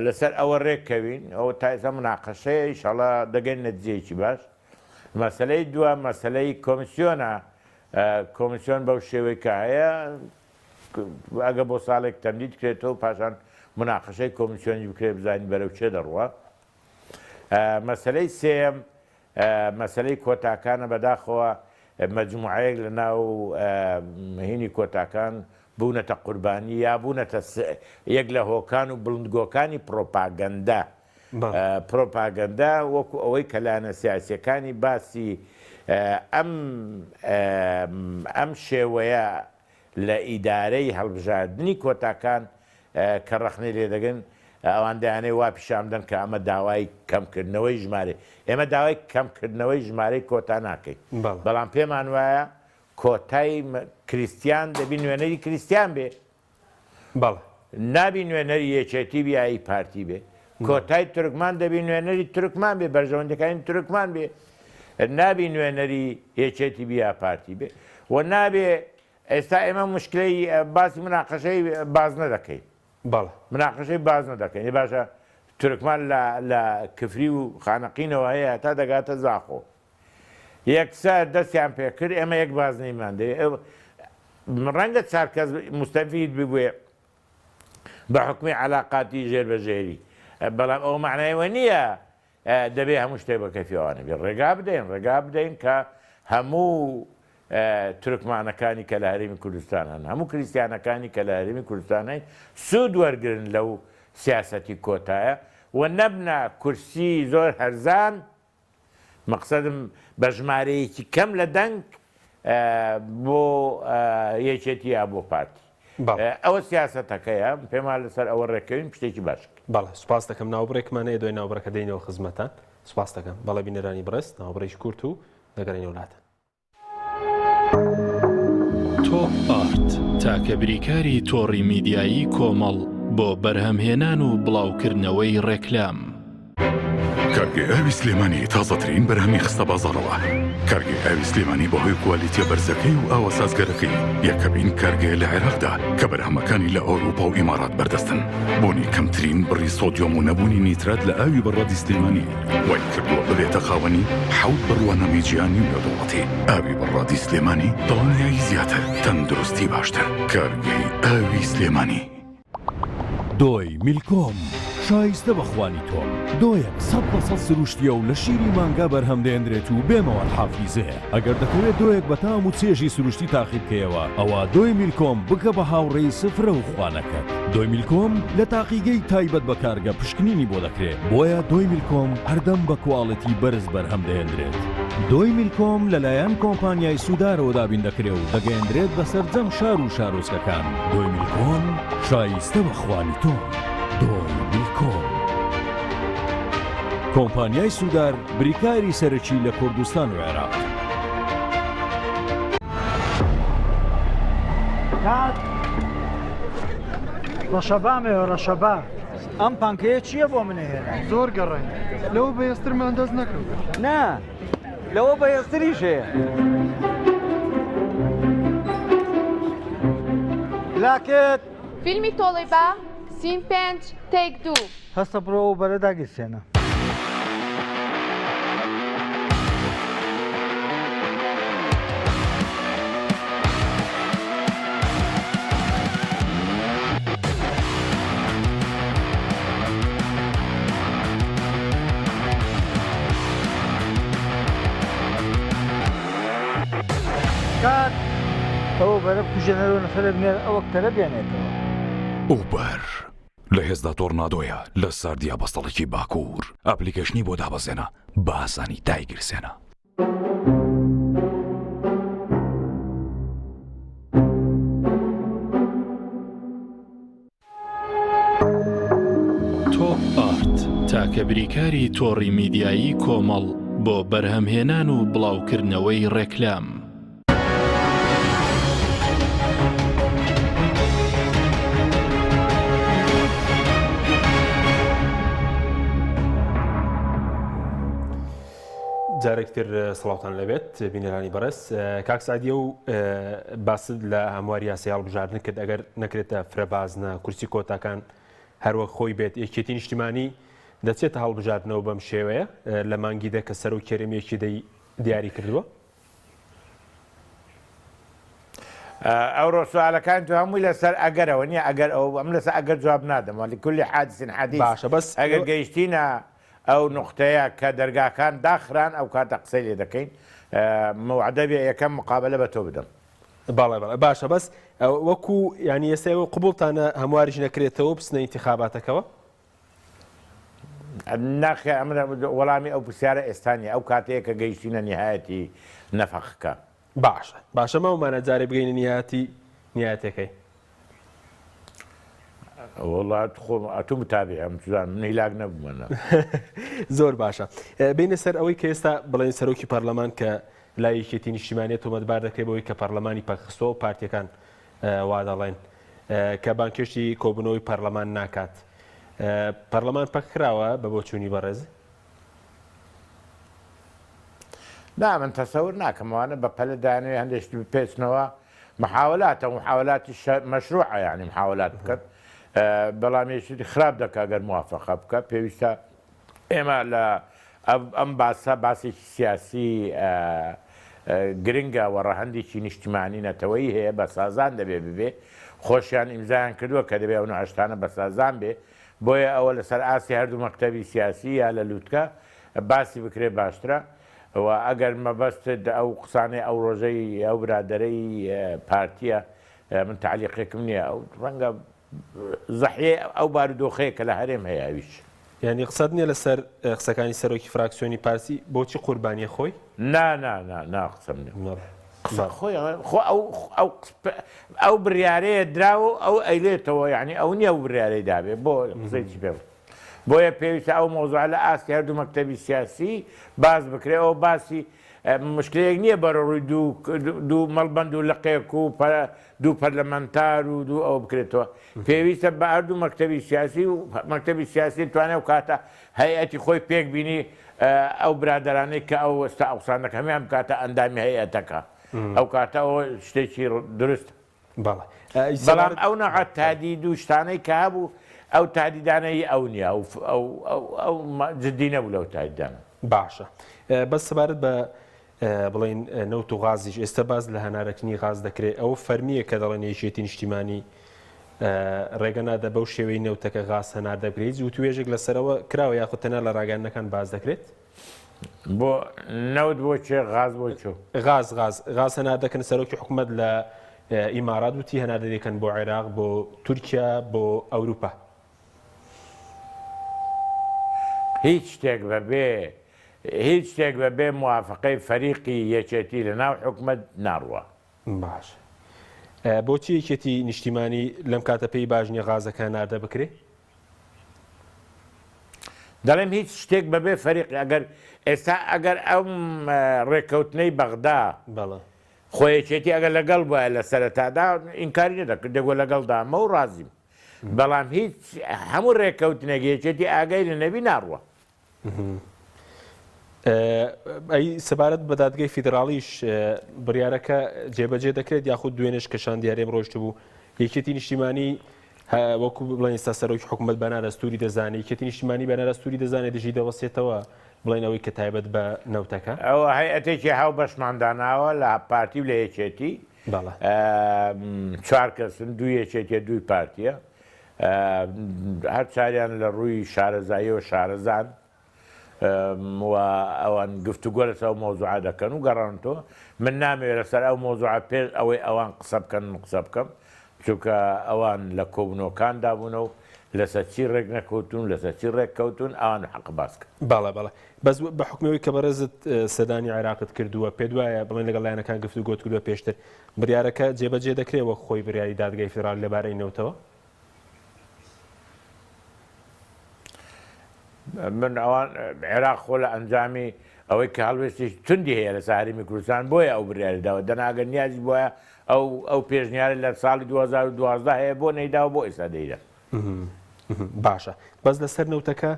لەسەر ئەوە ڕێککەوین ئەوە تایسە مناقەشەیە ئینشاڵڵا دەگەن نەتیجەیەکی باش مەسەلەی دووە مەسەلەی کۆمیسیۆنە کۆمیسیۆن بەو شێوەی کە هەیە ئەگە بۆ ساڵێک تەمدید کرێتەوە پاشان مناقەشەی کۆمیسیۆنی بکرێت بزانین بەرەو چێ دەڕوە مەسەلەی سێم مەسەلەی کۆتاکانە بەداخەوە مەجموعەیەک لە ناو هینی کۆتاکان بوونەتە قوربانی یا بوونەتە یەک لە هۆکان و بڵندگۆکانی پرۆپاگەندا وەکو ئەوەی کەلانە سیاسیەکانی باسی ئەم شێوەیە لە ئیدارەی هەڵبژاردننی کۆتاکان کە ڕەخنەی لێ دەگەن ئەوان دەیانەی وا پیشامدەن کە ئەمە داوای کەمکردنەوەی ژمارە ئێمە داوای کەمکردنەوەی ژمارەی کۆتا ناکەین بەڵام پێمان وایە کۆتای کریسیان دەبی نوێنەری کریسیان بێ نابی نوێنەری یەکێتی بیایی پارتی بێ کۆتای تورکمان دەبی نوێنەری تورکمان بێ بەرژەوەندەکانی تورکمان بێ نابی نوێنەری یەکێتی بیا پارتی بێ و نابێ ئێستا ئێمە مشکلەی باسی مناقەشەی بازنە دەکەین مناقەشەی بازنە دەکەین باشە تورکمان لە کفری و خانەقینەوە هەیە تا دەگاتە زاخۆ یەکسەر دەستیان پێکرد ئێمە یەک بازنەیمان دێ ڕەنگە چار کەس مستەفید ببوێ بە حکمی علاقاتی ژێربەژێری بەڵام ئەو معنایەوە نییە دەبێ هەموو شتێک بە کەفیەوانە بێ ڕێگا بدەین کە هەموو تورکمانەکانی کە لە هەرێمی کوردستان هەن هەموو کریسیانەکانی کە لە هەرێمی کوردستانەی سوود وەرگرن لەو سیاسەتی کۆتایە و نەبنە کورسی زۆر هەرزان مەقسەدم بە ژمارەیەکی کەم لە دەنگ بۆ یەکێتی یا بۆ پارتی ئەوە سیاسەتەکەیە پێمان لەسەر ئەوە ڕێکەوین پشتێکی باش بەڵێ سوپاس دەکەم ناوبڕێکمانەیە دوای ناوبڕەکە دێنەوە خزمەتان سوپاس دەکەم بەڵێ بینەرانی بەڕێست ناوبڕێژ کورت و دەگەڕێنەوە وڵاتە تۆپ ئارت تاکە بریکاری تۆڕی میدیایی کۆمەڵ بۆ بەرهەمهێنان و بڵاوکردنەوەی ڕێکلام کارگێ ئاوی سلێمانی تازەترین بەرهەمی خستە بازاڕەوە کارگێ ئاوی سلێمانی بەهۆی کوالیتیە بەرزەکەی و ئاوە سازگەرەکەی یەکەمین کارگێ لە عێراقدا کە بەرهەمەکانی لە ئەوروپا و ئیمارات بەردەستن بۆنی کەمترین بڕی سۆدیۆم و نەبوونی نیترات لە ئاوی بەڕادی سلێمانی وای کردووە ببێتە خاوەنی حەوت بڕوانەمی جیهانی و نەدوڵەتی ئاوی بەڕادی سلێمانی دڵانیایی زیاتر تەندروستی باشتر کارگێی ئاوی سلێمانی دۆی میلکۆم شایستە بەخوانی تۆم دۆیەک 100% سروشتیە و لە شیری مانگا بەرهەم دێنرێت و بێمەوە حافیزەیە ئەگەر دەکەوێت دۆیەک بە تام و چێژی سروشتی تاقی بکەیەوە ئەوە دۆی میلکۆم بکە بە هاوڕێی سفرە و خوانەکەت دۆی میلکۆم لە تاقیگەی تایبەت بە کارگە پشکنینی بۆ دەکرێت بۆیە دۆی میلکۆم هەردەم بە کواڵەتی بەرز بەرهەم دێنرێت دۆی میلکۆم لەلایەن کۆمپانیای سوودارەوە دابین دەکرێت و دەگەیەندرێت بەسەر جەم شار و شارۆچکەکان دۆی میلکۆم شایستە بەخوانی تۆم دۆی میلکۆم کۆمپانیای سوودار بریکاری سەرەکی لە کوردستان و عێراق ڕەشەبامێ ڕەشەبا ئەم پانکەیە چییە بۆ منێهێنا زۆر گەڕێن لەوە بەهێسترمان دەست نەکەوت نا لەوە بەهێزتریش هەیە لاکێت فیلمی تۆڵی بە سین 5 تێک 2 هەستە بڕۆ و بەرەداگیرسێنە لەبەرە بکوژێنەرەوە نەفرە بنێر ئەو وەکتەرە بێنێتەوە. ئوبەر لە هێزدا تۆرنادۆیە لە ساردیا بەستەڵێکی باکوور ئەپلیکەشنی بۆ دابەزێنە بە ئاسانی دایگرسێنە. تۆپ ئارت تاکە بریکاری تۆڕی میدیایی کۆمەڵ بۆ بەرهەمهێنان و بڵاوکردنەوەی ڕێکلام. جارێکتر سڵاوتان لەبێت بینەرانی بەڕێز کاک سعدیە و باست لە هەمواری یاسای هەڵبژاردن کرد ئەگەر نەکرێتە فرەبازنە کورسی کۆتاکان هەروەک خۆی بێت یەکێتی نیشتیمانی دەچێتە هەڵبژاردنەوە بەم شێوەیە لە مانگیدا کە سەر و کێرەمێکی دیاری کردووە. ئەوڕۆ سوالەکان تو هەمووی لەسەر ئەگەرەوە نییە ئەگەر ئەو ئەم لەسەر ئەگەر جواب نادەم لكل حادث حديث باشە بەس ئەگەر گەیشتینە ئەو نقطەیە کە دەرگاکان داخران ئەو کاتە قسەی لێ دەکەین موعدە بێ یەکەم مقابلە بە تۆ بدەم. باڵێ باشە بەس وەکو ینی ئێستاەوە قوبڵتانە هەمواریش نەکرێتەوە بچنە ئینتیخاباتەکەەوە ناخێ ئەمە وەڵامی ئەو پرسیارە ئێستانی ئەو کاتەیە کە گەیشتینە نهایەتی نەفەخەکە. باشە مەمانە جارێ بگەینە نیاتەکەی وڵات خۆم ئەتو متابعم چزان من هیلاک نەبوومەنە. زۆر باشە بینە سەر ئەوەی کە ئێستا بڵێن سەرۆکی پەرلەمان کە لای یەکێتی نیشتیمانیەت تۆمەتبار دەکرێت بەوەی کە پەرلەمانی پەخستۆ و پارتیەکان وا دەڵێن کە بانکێشتی کۆبوونەوەی پەرلەمان ناکات. پەرلەمان پەکراوە بە بۆ چوونی بەڕێز؟ نا من تەسەور ناکەمەوانە بە پەلە دانوێ هەندێشتی بپێچنەوە محاولاتە محاولاتی مەشروعە یعنی محاولات بکەن بەڵامێشتی خراپ دەکا گەر موافقە بکە پێویستە ئێمە لە ئەم باسە باسێکی سیاسی گرنگە وەڕەهەندێکی نیشتیمانی نەتەوەی هەیە بە سازان دەبێ ببێ خۆشیان ئیمزایان کردووە کە دەبێ ئەو هەشتانە بە سازان بێ بۆیە ئەوە لەسەر ئاسی هەردوو مەکتەبی سیاسی یا لە لووتکە باسی بکرێ باشترە و ئەگەر مەبەستت ئەو قسانەی ئەو ڕۆژەی ئەو برادەرەی پارتیە من تعلیقێکم نییە ئەو ڕەنگە زەحیێ ئەو بارودۆخەیە کە لە هەرێم هەیە ئەویش ینی قسەت نییە لەسەر قسەکانی سەرۆکی فراکسیۆنی پارتی بۆچی قوربانیە خۆی؟ ناقسم خۆی ئەو بریارەیە دراوە ئەو ئەیلێتەوە یعنی ئەو نییە ئەو بریارەی دابێ بۆ قسەی پێ بۆیە پێویستە ئەو مۆزوع لە ئاستی هەردوو مەکتەبی سیاسی باز بکرێەوە باسی مشکلەیەک نییە بەرە ڕووی دوو مەڵبەند و لەقێک و دوو پەرلەمەنتار و دوو ئەو بکرێتەوە پێویستە بە هەردوو مەکتەبی سیاسی و مەکتەبی سیاسی توانێت و کاتە هەیەتی خۆی پێک بینی ئەو برادرانەی کە ئەو ئێستا ئەوسانەکە هەمیان بکاتە ئەندامی هەیەتەکە ئەو کاتە ئەوە شتێکی درست بەڵام ئەو نەقەت تادید و شتانەی کە هەبوو ئەو تادیدانەی ئەو نییە ئەو جددی نەبوو لەو تادیدانە. باشە بەس سەبارەت بە بڵین نەوت و غازیش ئێستا باز لە هەنارەکردنی غاز دەکرێت ئەو فەرمیە کە دەڵێن یەکێتی نیشتیمانی ڕێگە نادە بەو شێوەی نەوتەکە غاز هەنار دەبرێت و توێژێک لەسەرەوە کراوە یاخود تەنیا لە ڕاگەیانەکان باز دەکرێت بۆ نەوت بۆ چێ غاز بۆ چۆ غاز هەنار دەکەن سەرۆکی حکوومەت لە ئیمارات وتی هەنار دەکەن بۆ عێراق بۆ تورکیا بۆ ئەوروپا هیچ شتێک بەبێ موافقەی فەریقی یەکێتی لە ناو حکومەت ناڕوە. باش بۆچی یەکێتی نیشتیمانی لەم کاتە پێی باش نییە غازەکە ناردە بکرێ؟ دەڵێم هیچ شتێک بەبێ فەریق ئەگەر ئێستا ئەگەر ئەم ڕێککەوتنەی بەغدا خۆیەکێتی ئەگەر لەگەڵ بووە لە سەرەتادا ئینکاری نەدەکرد دەگوە لەگەڵدامە و ڕازیم بەڵام هیچ هەموو ڕێککەوتنێکیەکێتی ئاگای لە نەبی ناڕوە. ئەی سەبارەت بە دادگای فیدراالیش بڕیارەکە جێبەجێ دەکرێت یاخود دوێنێش کەشان دیارێم ڕۆشت بوو یەکێتی نیشتیمانی وەکو بڵێن ئێستا سەرۆکی حکوومەت بە نادەستوری دەزانێت یەکێتی نیشتیمانی بە نادەستوری دەزانێت دژی دەوەسێتەوە بڵێنەوەی کە تایبەت بە نەوتەکە ئەوە هەیئەتێکی هاو بەشمانداناوە لە پارتی و لە یەکێتی چوار کەسن دوو یەکێتیە دووی پارتیە هەر چاریان لە ڕووی شارەزایی و شارەزان و ئەوان گفتوگۆ لەسەر مۆزوعە دەکەن و گەڕانتەوە من نامەوێت لەسەر ئەو مۆزوعە پێش ئەوەی ئەوان قسە بکەن قسە بکەم چونکە ئەوان لە کۆبنەوەکان دابوونە و لەسەر چی ڕێک نەکەوتون لەسەر چی ڕێک کەوتون ئەوان حەق باسکە باڵە باڵە بەس بە حکمەوەی کە بەڕێزت سەدانی عێراقت کردووە پێ وایە بڵێن لەگەڵ لایەنەکان گفتوگۆت کردووە پێشتر بڕیارەکە جێبەجێ دەکرێت وەک خۆی بڕیاری دادگای فێدراڵ لەبارەی نەوتەوە من ئەوان عێراق خۆ لە ئەنجامی ئەوەی کە هەڵوێستی توندی هەیە لە ساحەمی کوردستان بۆیە ئەو بڕیاریداوە دەناگەر نیازی بۆیە ئەو پێشنیارە لە ساڵی 2012 هەیە بۆ نەیداوە بۆ ئێستا دەیدا باشە بەس لەسەر نەوتەکە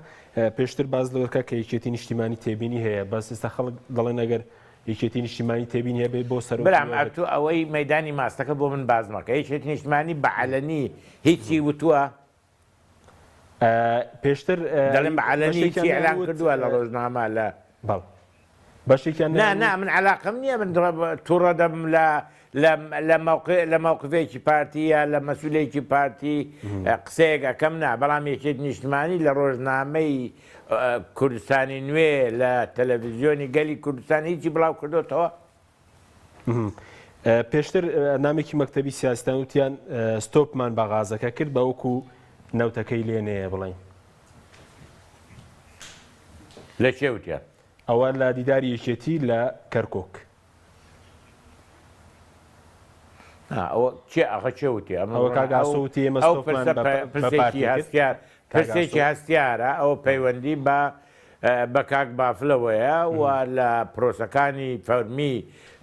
پێشتر باز لەوەکە کە یەکێتی نیشتیمانی تێبینی هەیە بەس ئێستا خەڵک دەڵێن ئەگەر یەکێتی نیشتیمانی تێبینی هەبێت بۆ سەر بەرام ئەتو ئەوەی مەدانی ماستەکە بۆ من باز مەکە یەکێتی نیشتیمانی بەعەلەنی هیچی وتووە پێشتر دەڵێن بەعەلەنی هیچی ئەلان کردووە لە ڕۆژنامە لە بەڵ بەشێکیان نا من علاقم نییە من تووڕە دەبم لە مووقفێکی پارتیە لە مەسولێکی پارتی قسەیەک ئەەکەم نا بەڵام یەکێت نیشتمانی لە ڕۆژنامەی کوردستانی نوێ لە تەلەڤیزیۆنی گەلی کوردستان هیچی بڵاو کردوتەوە پێشتر نامێکی مەکتەبی سیاستان وتیان ستۆپمان بەغازەکە کرد بەوەکو نەوتەکەی لێنەیە بڵین لە چێ وتیان ئەوە لە دیداری یەکێتی لە کەرکۆک ئەخە چێ وتی ئەوە کاگاسوتی ئێمە پرسێکی هەستیارە ئەو پەیوەندی بە کاک بافلەوەیە و لە پرۆسەکانی فەرمی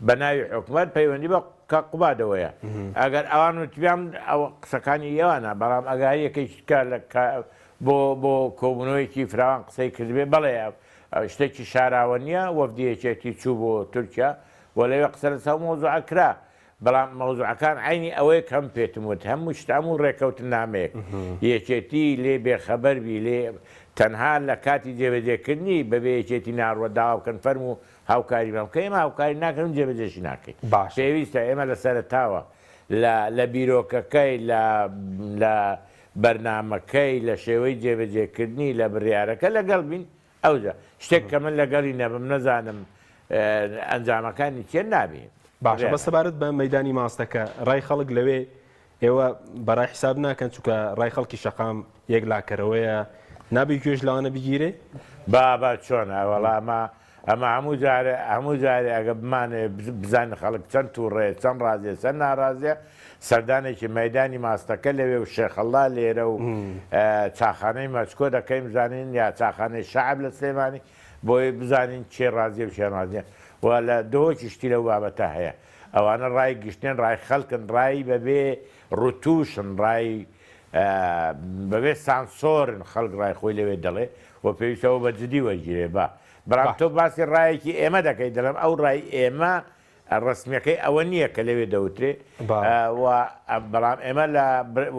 بە ناوی حکوومەت پەیوەندی بە کاقوبادەوەیە ئەگەر ئەوان وتیان ئەو قسەکانی ئێوانە بەڵام ئەگایەکەیکە بۆ کۆبوونەوەیکی فراوان قسەی کردبێ بەڵێ شتێکی شاراوە نییە وەفدیەکێتی چوو بۆ تورکیا و لەوێ قسە لەسەر مۆزوع کرا بەڵام مەوزوعەکان عینی ئەوەی کەم پێتم وت هەموو شت هەموو ڕێکەوتن نامەیەک یەکێتی لێ بێخەبەربی لێ تەنها لە کاتی جێبەجێکردنی بەبێ یەکێتی ناڕوەداوا بکەن فەرم و هاوکاری بەم کە ئێمە هاوکاری ناکەن جێبەجێشی ناکەین پێویستە ئێمە لە سەرتاوە لە بیرۆکەکەی لە بەرنمەکەی لە شێوەی جێبەجێکردنی لە بڕیارەکە لەگەڵ بین ئەوجا شتێک کە من لەگەڵی نەبم نەزانم ئەنجامەکانی چێ نابێت باشە بە سەبارەت بە مەدانی ماستەکە ڕای خەڵک لەوێ ئێوە بەڕای حساب ناکەن چونکە ڕای خەڵکی شەقام یەک لاکەرەوەیە نابی گوێژ لەوانە بگیرێ با چۆنە وەڵامە ئەمە هەموو جارێ ئەگە بمانێ بزانە خەڵک چەند تووڕێ چەند ڕازێ چەند ناڕازێ سەردانێکی مەدانی ماستەکە لەوێ و شێخەڵا لێرە و چاخانەی مەچکۆ دەکەین بزانین یا چاخانەی شعب لە سلێمانی بۆی بزانین چێ ڕازیە و چێ ڕازیە و لە دۆچی شتی لەو بابەتە هەیە ئەوانە ڕای گشتێن ڕای خەڵکن ڕای بەبێ ڕوتوشن ڕای بەبێ سانسۆرن خەڵک ڕای خۆی لەوێ دەڵێ و پێویستەوە بە جدی وەرگیرێ با بەڵام تۆ باسی ڕایەکی ئێمە دەکەی دەڵێم ئەو ڕای ئێمە ڕسمیەکەی ئەوە نییە کە لەوێ دەوترێ بەڵام ئێمە لە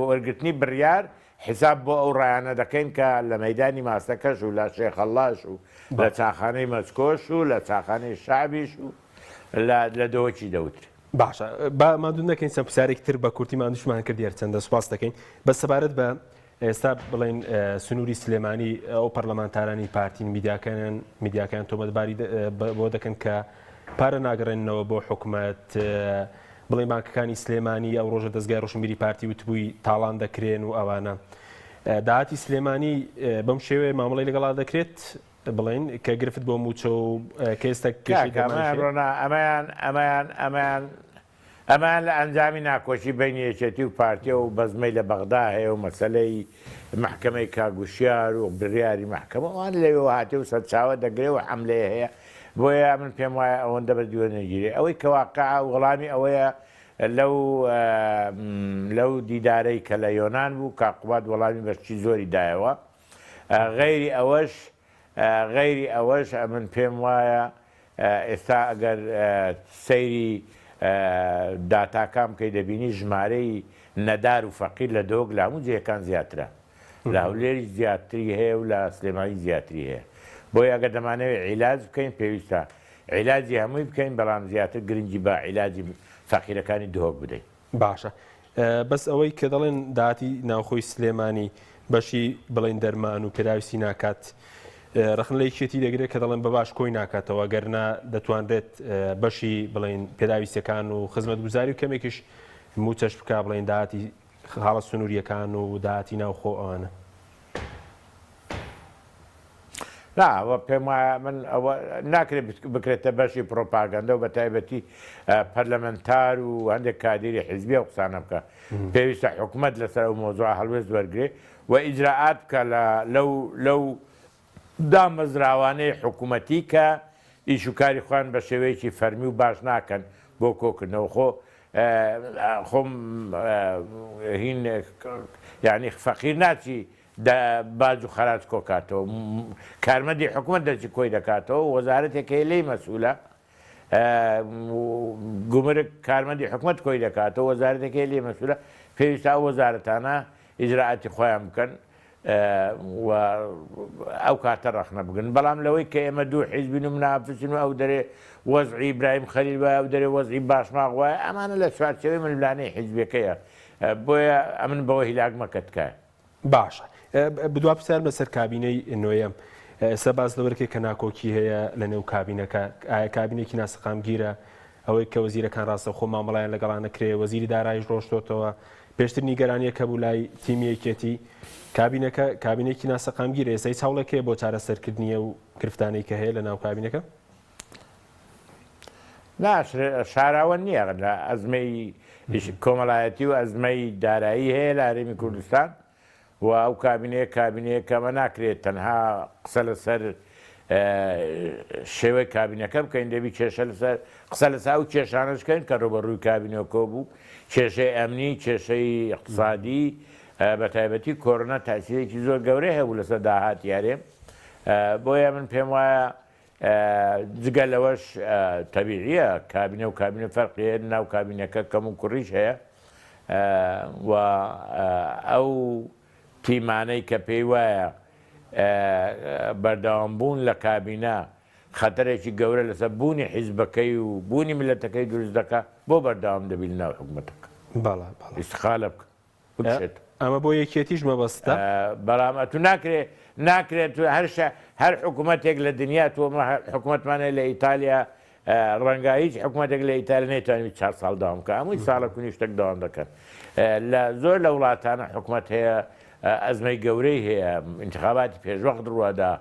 وەرگرتنی بڕیار حساب بۆ ئەو ڕایانە دەکەین کە لە مەدانی ماستەکەش و لە شێخەڵاش و لە چاخانەی مەچکۆش و لە چاخانەی شعبیش و لە دۆچی دەوتر باشە با مادوو نەکەین سە پرسیارێک تر بە کورتی مادوشمان کرد یارچەندە سوپاس دەکەین بە سەبارەت بە ئێستا بڵێن سنووری سلێمانی ئەو پەرلەمانتارانی پارتین میدیاکان تۆمەتباری بۆ دەکەن کە پارە ناگەڕێنەوە بۆ حکوومەت بڵێ بانکەکانی سلێمانی ئەو ڕۆژە دەستگای ڕۆشنبیری پارتی وتبووی تاڵان دەکرێن و ئەوانە داهاتی سلێمانی بەم شێوەیە مامەڵی لەگەڵا دەکرێت بڵێن کە گرفت بۆ موچە و کێستە ئەمان لە ئەنجامی ناکۆشی بینی یەکێتی و پارتیە و بەزمەی لە بەغدا هەیە و مەسلەی محکەمەی کاگوشیار و بڕیاری محکەمە ئەوان لەوێ هاتێ و سەرچاوە دەگرێ و حەملەیە هەیە بۆیە من پێم وایە ئەوەندە بەدیوە نەگیرێ ئەوەی کەواقع وەڵامی ئەوەیە لەو دیدارەی کە لە یۆناان بوو کاقوبات وەڵامی بەشتی زۆری دایەوە غەیری ئەوەش من پێم وایە ئێستا ئەگەر سەیری داتاکام کەی دەبینی ژمارەی نەدار و فەقیر لە دۆک لە هەموو جێەکان زیاترە لە هەولێری زیاتری هەیە و لە سلێمانی زیاتری هەیە بۆی ئەگە دەمانەوێت عیلاج بکەین پێویستە عیلاجی هەمووی بکەین بەڵام زیاتر گرنگی بە عیلاجی فەقیرەکانی دۆک بدەین باشە بەس ئەوەی کە دەڵێن داهاتی ناوخۆی سلێمانی بەشی بڵێن دەرمان و پێداویستی ناکات ڕخنەیەکێتی دەگرێت کە دەڵێن بەباش کۆی ناکاتەوە گەرنا دەتوانرێت بەشی بڵین پێداویستەکان و خزمەت گوزاری و کەمێکیش موچەش بکە بڵین داهاتی حاڵە سنووریەکان و داهاتی ناوخۆ ئەوانە. لا پێم وایە من ناکرێت بکرێتە بەشی پرۆپاگەندە و بە تایبەتی پەرلەمەنتار و هەندێک کادری حیزبی و قسانە بکە پێویستە حکوومەت لەسەر ئەو مۆزوع هەڵوێست وەرگێ و ئیجراعات بکە لەو دامەزراوانەی حکوومەتی کە ئیش و کاری خوان بە شێوەیەکی فەرمی و باش ناکەن بۆ کۆکردنەوە خۆم هین یعنی فەقیر ناچی باج و خەراج کۆکاتەوە کارمەندی حکوومەت دەچی کۆی دەکاتەوە وەزارەتێکی لێی مەسئولە گومرگ کارمەندی حکوومەت کۆی دەکاتەوە وەزارەتێکی لێی مەسئولە پێویستە ئەو وەزارەتانە ئیجراعاتی خۆیان بکەن و ئەو کاتە ڕەخنە بگن بەڵام لەوەی کە ئێمە دوو حیزبین و منافسین و ئەو دەرێ وەزعی ئیبراهیم خەلیل وایە ئەو دەرێ وەزعی باشماغ وایە ئەمانە لە چوارچێوەی ململانەی حیزبەکەیە بۆیە ئەمن بەوە هیلاک مەکە تکایە. باشە بدوا پرسیار بەسەر کابینەی نوێیەم ئێستا باز لەوەرکێک کە ناکۆکی هەیە لە نێو کابینەکە ئایا کابینێکی ناسەقامگیرە ئەوەی کە وەزیرەکان ڕاستە خۆ مامەڵیان لەگەڵانە کرێ وەزیری دارایش ڕۆشتۆتەوە پێشتر نیگەرانیە کە بوو لای تیمی یەکێتی کابینێکی ناسەقامگیرە ئێستا هیچ هەوڵێکەیە بۆ چارەسەرکردنیە و گرفتانەی کە هەیە لە ناو کابینەکە؟ شاراوە نییە لە ئەزمەی کۆمەڵایەتی و ئەزمەی دارایی هەیە لە هەرێمی کوردستان و ئەو کابینەیە کەمە ناکرێت تەنها قسە لەسەر شێوەی کابینەکە بکەین دەبی قسە لەسا و کێشانشکەین کە ڕۆبەڕووی کابینەکە بوو کێشەی ئەمنی کێشەی اقتصادی بە تایبەتی کۆرۆنا تاسیرێکی زۆر گەورەی هەبوو لەسەر داهات یارێ بۆیە من پێم وایە جگە لەوەش تەبیعیە کابینە و کابینە فەرقیە ناو کابینەکە کەم و کوڕیش هەیە و ئەو تیمانەی کە پێی وایە بەردەوامبوون لە کابینە خەتەرێکی گەورە لەسەر بوونی حیزبەکەی و بوونی ملەتەکەی دروست دەکات بۆ بەردەوام دەبی لە ناو حکوومەتەکە ئیستیخالە بکە ئەمە بۆ یەکێتیش مەبەستە بەڵام تو ناکرێت هەر حکوومەتێک لە دنیا تۆ حکوومەتمانە لە ئیتالیا ڕەنگە هیچ حکوومەتێک لە ئیتالیا نێتوانێت 4 ساڵ داوام کە هەمووی ساڵە کونی شتێک داوام دەکەن لە زۆر لە وڵاتانە حکوومەت هەیە ئەزمەی گەورەی هەیە انتخاباتی پێشوەقت ڕوادا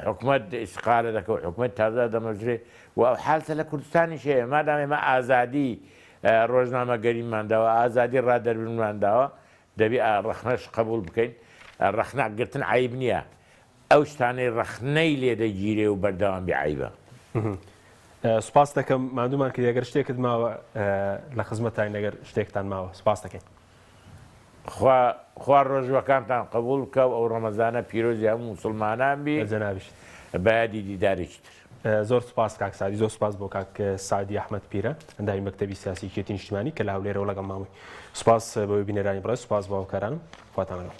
حکوومەت ئیستیقالە دەکەوت حکوومەت تازە دەمەژرێ و ئەو حالتە لە کوردستانیش هەیە مادام ئێمە ئازادی ڕۆژنامەگەریمانداوە ئازادی ڕادەربنمانداوە دەبی ڕەخنەش قبول بکەین ڕەخنەگرتن عیب نییە ئەو شتانەی ڕەخنەی لێ دەگیرێ و بەردەوام بیعیبە. سوپاس دەکەم مادومان کرد ئەگەر شتێکت ماوە لە خزمەتان لەگەر شتێکتان ماوە سوپاس دەکەین. خوا ڕۆژوەکانتان قبول بکە و ئەو ڕەمەزانە پیرۆزی هەموو موسڵمانان بی جەنابیش بەیادی دیدارێکی تر. زۆر سوپاس کاک سادی زۆر سوپاس بۆ کاک سادی ئەحمەد پیرە ئەندامی مەکتەبی سیاسی یەکێتی نیشتیمانی کە لە هەولێرەوە لەگەڵ ماوەی سوپاس بەوەی بینەرانی بڕێ سوپاس بۆ هاوکارانم خواتان لەگەڵ.